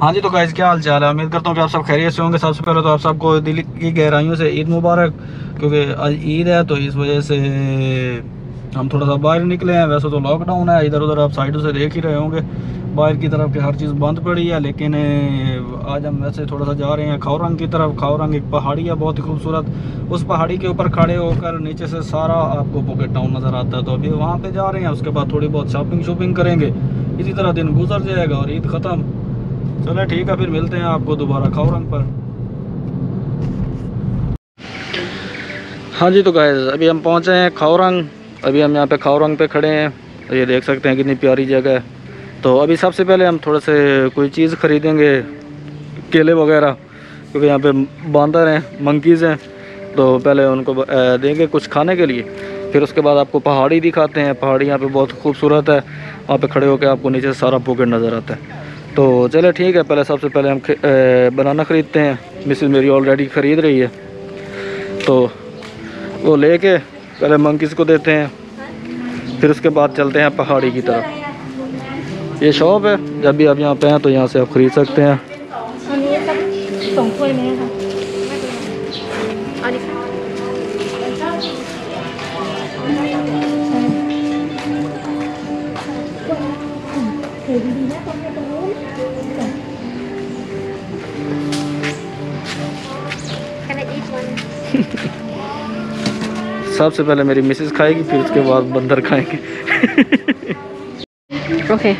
हाँ जी, तो गाइस क्या हाल चाल है। उम्मीद करता हूँ कि आप सब खैरियत से होंगे। सबसे पहले तो आप सबको दिल की गहराइयों से ईद मुबारक, क्योंकि आज ईद है तो इस वजह से हम थोड़ा सा बाहर निकले हैं। वैसे तो लॉकडाउन है, इधर उधर आप साइडों से देख ही रहे होंगे बाहर की तरफ कि हर चीज़ बंद पड़ी है। लेकिन आज हम वैसे थोड़ा सा जा रहे हैं खौरंग की तरफ। खौरंग एक पहाड़ी है बहुत ही खूबसूरत। उस पहाड़ी के ऊपर खड़े होकर नीचे से सारा आपको पॉकेट टाउन नज़र आता है। तो अभी वहाँ पे जा रहे हैं, उसके बाद थोड़ी बहुत शॉपिंग करेंगे। इसी तरह दिन गुजर जाएगा और ईद ख़त्म। चलो ठीक है, फिर मिलते हैं आपको दोबारा खौरंग पर। हाँ जी, तो गाइस अभी हम पहुँचे हैं खौरंग। अभी हम यहाँ पे खौरंग पे खड़े हैं। ये देख सकते हैं कितनी प्यारी जगह है। तो अभी सबसे पहले हम थोड़े से कोई चीज़ ख़रीदेंगे, केले वगैरह, क्योंकि यहाँ पे बांदर हैं, मंकीज़ हैं। तो पहले उनको देंगे कुछ खाने के लिए, फिर उसके बाद आपको पहाड़ी दिखाते हैं। पहाड़ी यहाँ पे बहुत खूबसूरत है। वहाँ पे खड़े होकर आपको नीचे से सारा पॉकेट नज़र आता है। तो चले ठीक है, पहले सबसे पहले हम बनाना ख़रीदते हैं। मिसेस मेरी ऑलरेडी ख़रीद रही है, तो वो लेके पहले मंकीज़ को देते हैं, फिर उसके बाद चलते हैं पहाड़ी की तरफ। ये शॉप है, जब भी आप यहाँ पे हैं तो यहाँ से आप ख़रीद सकते हैं। सबसे पहले मेरी मिसेस खाएगी, फिर उसके बाद बंदर खाएंगे। ओके।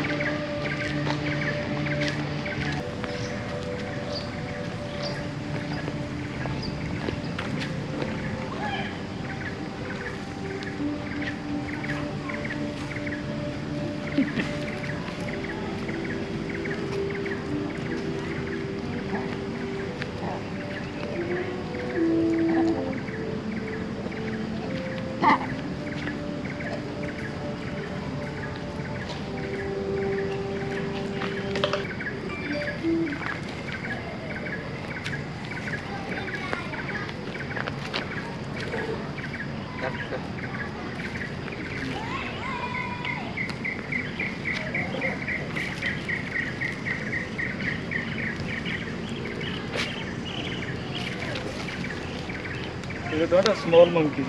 Small monkey.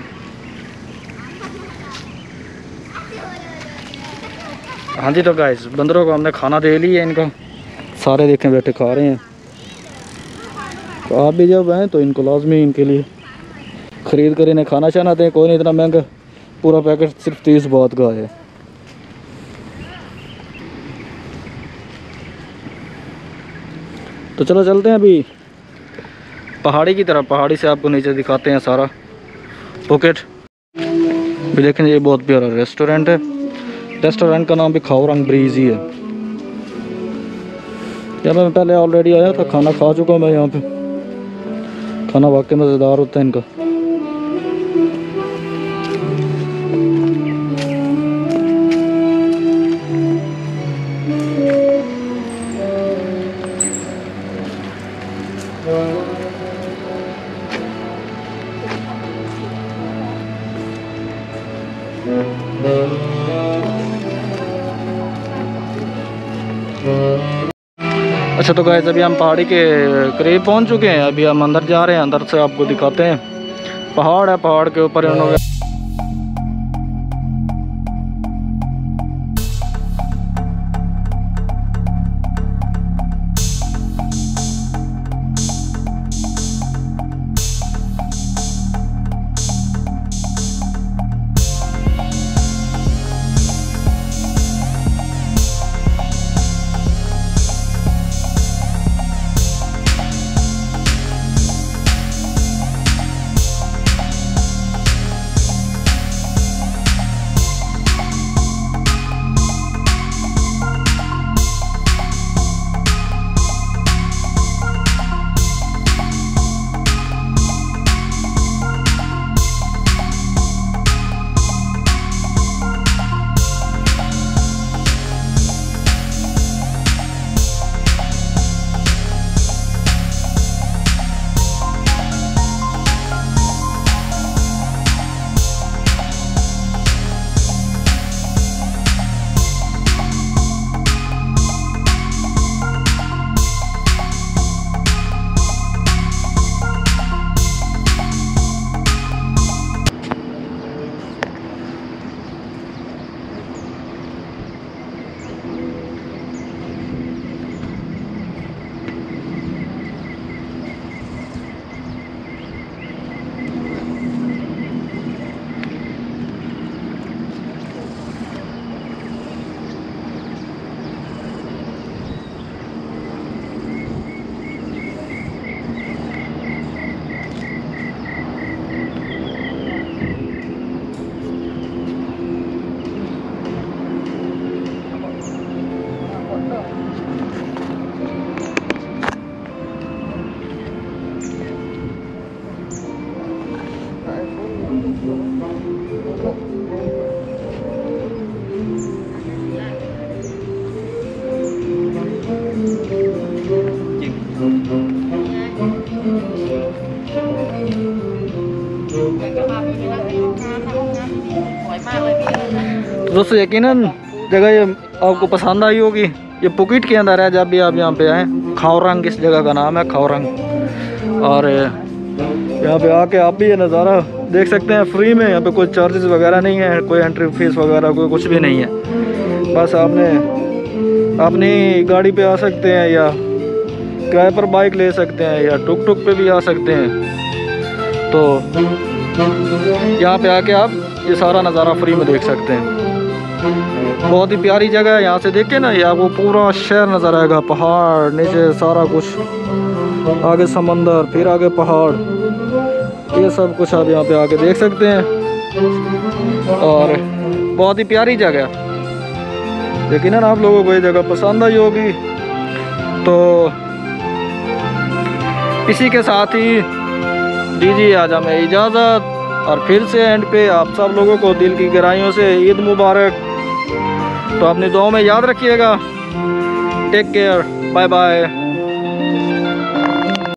हाँ जी, तो गाइस बंदरों को हमने खाना दे लिया है। इनको सारे देखें बैठे खा रहे हैं। तो आप भी जब आएँ तो इनको लाजमी इनके लिए ख़रीद कर इन्हें खाना शाना दें। कोई नहीं इतना महंगा, पूरा पैकेट सिर्फ 30 बात का है। तो चलो चलते हैं अभी पहाड़ी की तरफ। पहाड़ी से आपको नीचे दिखाते हैं सारा पॉकेट भी। देखें ये बहुत प्यारा रेस्टोरेंट है। रेस्टोरेंट का नाम भी खौरंग ब्रीज ही है। यहाँ मैं पहले ऑलरेडी आया था, खाना खा चुका मैं यहाँ पे। खाना वाकई मज़ेदार होता है इनका। अच्छा, तो गाइस अभी हम पहाड़ी के करीब पहुंच चुके हैं। अभी हम अंदर जा रहे हैं, अंदर से आपको दिखाते हैं। पहाड़ है, पहाड़ के ऊपर उन्होंने दोस्तों यकीनन जगह ये आपको पसंद आई होगी। ये पुकिट के अंदर है। जब भी आप यहाँ पे आएँ, खाओरंग इस जगह का नाम है, खाओरंग। और यहाँ पे आके आप भी ये नज़ारा देख सकते हैं फ्री में। यहाँ पे कोई चार्जेस वगैरह नहीं है, कोई एंट्री फीस वगैरह कोई कुछ भी नहीं है। बस आपने अपनी गाड़ी पे आ सकते हैं या किराए पर बाइक ले सकते हैं या टुक टुक पे भी आ सकते हैं। तो यहाँ पे आके आप ये सारा नज़ारा फ्री में देख सकते हैं। बहुत ही प्यारी जगह है। यहाँ से देख के ना ये आपको पूरा शहर नज़र आएगा, पहाड़ नीचे सारा कुछ, आगे समंदर, फिर आगे पहाड़, ये सब कुछ आप यहाँ पे आके देख सकते हैं। और बहुत ही प्यारी जगह, यकीनन आप लोगों को ये जगह पसंद आई होगी। तो इसी के साथ ही दीजिए आज हमें इजाज़त। और फिर से एंड पे आप सब लोगों को दिल की गहराइयों से ईद मुबारक। तो अपनी दुआओं में याद रखिएगा। Take care, bye bye.